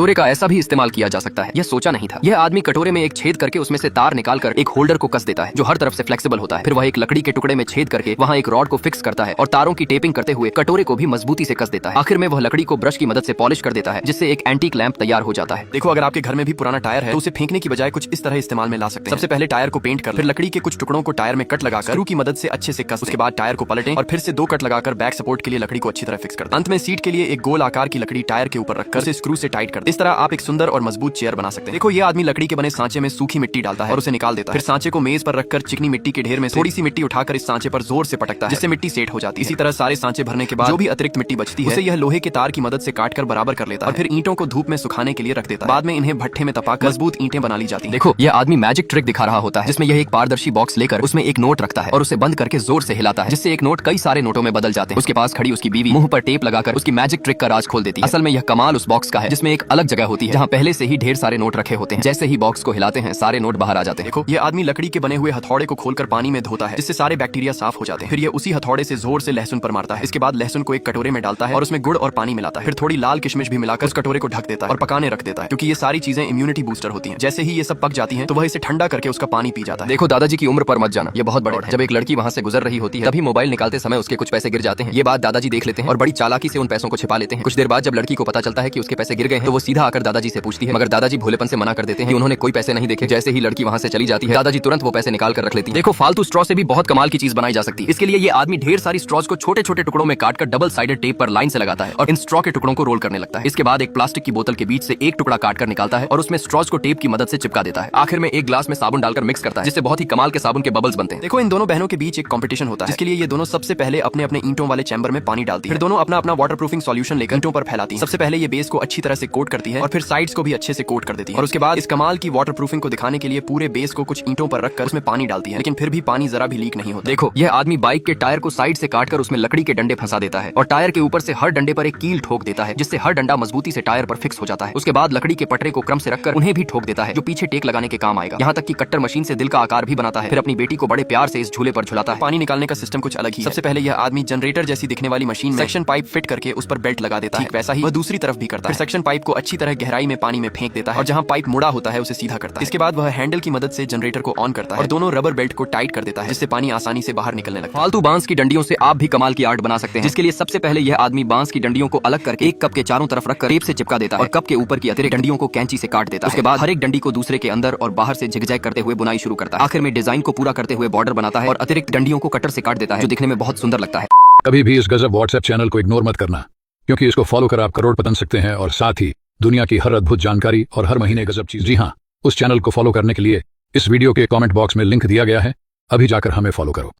कटोरे का ऐसा भी इस्तेमाल किया जा सकता है, यह सोचा नहीं था। यह आदमी कटोरे में एक छेद करके उसमें से तार निकालकर एक होल्डर को कस देता है जो हर तरफ से फ्लेक्सिबल होता है। फिर वह एक लकड़ी के टुकड़े में छेद करके वहाँ एक रॉड को फिक्स करता है और तारों की टेपिंग करते हुए कटोरे को भी मजबूती से कस देता है। आखिर में वह लकड़ी को ब्रश की मदद से पॉलिश कर देता है जिससे एक एंटीक लैंप तैयार हो जाता है। देखो, अगर आपके घर में भी पुराना टायर है तो उसे फेंकने की बजाय कुछ इस तरह इस्तेमाल में ला सकते हैं। सबसे पहले टायर को पेंट कर, फिर लकड़ी के कुछ टुकड़ों को टायर में कट लगाकर स्क्रू की मदद से अच्छे से कस। उसके बाद टायर को पलटें और फिर से 2 कट लगाकर बैक सपोर्ट के लिए लकड़ी को अच्छी तरह फिक्स कर दें। अंत में सीट के लिए एक गोल आकार की लकड़ी टायर के ऊपर रखकर उसे स्क्रू से टाइट कर दें। इस तरह आप एक सुंदर और मजबूत चेयर बना सकते हैं। देखो, ये आदमी लकड़ी के बने सांचे में सूखी मिट्टी डालता है और उसे निकाल देता है। फिर सांचे को मेज पर रखकर चिकनी मिट्टी के ढेर में थोड़ी सी मिट्टी उठाकर इस सांचे पर जोर से पटकता है जिससे मिट्टी सेट हो जाती है। इसी तरह सारे सांचे भरने के बाद जो भी अतिरिक्त मिट्टी बचती है उसे यह लोहे के तार की मदद से काटकर बराबर कर लेता है और फिर ईंटों को धूप में सुखाने के लिए रख देता है। बाद में इन्हें भट्ठे में तपाकर मजबूत ईंटें बना ली जाती हैं। देखो, यह आदमी मैजिक ट्रिक दिखा रहा होता है जिसमें यह एक पारदर्शी बॉक्स लेकर उसमें एक नोट रखता है और उसे बंद करके जोर से हिलाता है जिससे एक नोट कई सारे नोटों में बदल जाते हैं। उसके पास खड़ी उसकी बीवी मुंह पर टेप लगाकर उसकी मैजिक ट्रिक का राज खोल देती है। असल में यह कमाल उस बॉक्स का है जिसमें एक अलग जगह होती है जहाँ पहले से ही ढेर सारे नोट रखे होते हैं। जैसे ही बॉक्स को हिलाते हैं सारे नोट बाहर आ जाते हैं। देखो, ये आदमी लकड़ी के बने हुए हथौड़े को खोलकर पानी में धोता है जिससे सारे बैक्टीरिया साफ हो जाते हैं। फिर ये उसी हथौड़े से जोर से लहसुन पर मारता है। इसके बाद लहसुन को एक कटोरे में डालता है और उसमें गुड़ और पानी मिलाता है। फिर थोड़ी लाल किशमिश भी मिलाकर उस कटोरे को ढक देता है और पकाने रख देता है क्योंकि ये सारी चीजें इम्यूनिटी बूस्टर होती हैं। जैसे ही ये सब पक जाती हैं तो वह इसे ठंडा करके उसका पानी पी जाता है। देखो, दादाजी की उम्र पर मत जाना, ये बहुत बड़े हैं। जब एक लड़की वहाँ से गुजर रही होती है तभी मोबाइल निकालते समय उसके कुछ पैसे गिर जाते हैं। ये बात दादाजी देख लेते हैं और बड़ी चालाकी से उन पैसों को छिपा लेते हैं। कुछ देर बाद जब लड़की को पता चलता है कि उसके पैसे गिर गए हैं तो वो सीधा आकर दादाजी से पूछती है, मगर दादाजी भोलेपन से मना कर देते हैं कि उन्होंने कोई पैसे नहीं देखे। जैसे ही लड़की वहाँ से चली जाती है दादाजी तुरंत वो पैसे निकाल कर रख लेती है। देखो, फालतू स्ट्रॉ से भी बहुत कमाल की चीज बनाई जा सकती है। इसके लिए ये आदमी ढेर सारी स्ट्रॉज को छोटे छोटे टुकड़ों में काटकर डबल साइडेड टेप पर लाइन से लगाता है और इन स्ट्रॉ के टुकड़ों को रोल करने लगता है। इसके बाद एक प्लास्टिक की बोतल के बीच से एक टुकड़ा काटकर निकालता है और उसमें स्ट्रॉज को टेप की मदद से चिपका देता है। आखिर में एक ग्लास में साबुन डालकर मिक्स करता है जिससे बहुत ही कमाल के साबुन के बबल्स बनते हैं। देखो, इन दोनों बहनों के बीच एक कंपटीशन होता है जिसके लिए ये दोनों सबसे पहले अपने अपने ईंटों वाले चैम्बर में पानी डालती है। फिर दोनों अपना अपना वाटरप्रूफिंग सॉल्यूशन लेकर ईंटों पर फैलाती है। सबसे पहले ये बेस को अच्छी तरह से कोट करती है और फिर साइड्स को भी अच्छे से कोट कर देती है और उसके बाद इस कमाल की वाटरप्रूफिंग को दिखाने के लिए पूरे बेस को कुछ ईंटों पर रखकर उसमें पानी डालती है, लेकिन फिर भी पानी जरा भी लीक नहीं होता। देखो, यह आदमी बाइक के टायर को साइड से काटकर उसमें लकड़ी के डंडे फंसा देता है और टायर के ऊपर से हर डंडे पर एक कील ठोक देता है जिससे हर डंडा मजबूती से टायर पर फिक्स हो जाता है। उसके बाद लकड़ी के पटरे को क्रम से रखकर उन्हें भी ठोक देता है जो पीछे टेक लगाने के काम आएगा। यहाँ तक कि कट्टर मशीन से दिल का आकार भी बनाता है। फिर अपनी बेटी को बड़े प्यार से इस झूले पर झुलाता है। पानी निकालने का सिस्टम कुछ अलग ही है। सबसे पहले यह आदमी जनरेटर जैसी दिखने वाली मशीन में सक्शन पाइप फिट करके उस पर बेल्ट लगा देता है। ठीक वैसा ही वह दूसरी तरफ भी करता है। फिर सक्शन पाइप को अच्छी तरह गहराई में पानी में फेंक देता है और जहाँ पाइप मुड़ा होता है उसे सीधा करता है। इसके बाद वह हैंडल की मदद से जनरेटर को ऑन करता है और दोनों रबर बेल्ट को टाइट कर देता है जिससे पानी आसानी से बाहर निकलने लगता है। फालतू बांस की डंडियों से आप भी कमाल की आर्ट बना सकते हैं जिसके लिए सबसे पहले यह आदमी बांस की डंडियों को अलग करके एक कप के चारों तरफ रखकर टेप से चिपका देता है और कप के ऊपर की अतिरिक्त डंडियों को कैंची से काट देता है। उसके बाद हर एक डंडी को दूसरे के अंदर और बाहर से झिगझैग करते हुए बुनाई शुरू करता है। आखिर में डिजाइन को पूरा करते हुए बॉर्डर बनाता है और अतिरिक्त डंडियों को कटर से काट देता है जो दिखने में बहुत सुंदर लगता है। कभी भी इस गजब व्हाट्सएप चैनल को इग्नोर मत करना, क्योंकि इसको फॉलो कर आप करोड़पति बन सकते हैं और साथ ही दुनिया की हर अद्भुत जानकारी और हर महीने गजब चीज। जी हाँ, उस चैनल को फॉलो करने के लिए इस वीडियो के कमेंट बॉक्स में लिंक दिया गया है, अभी जाकर हमें फॉलो करो।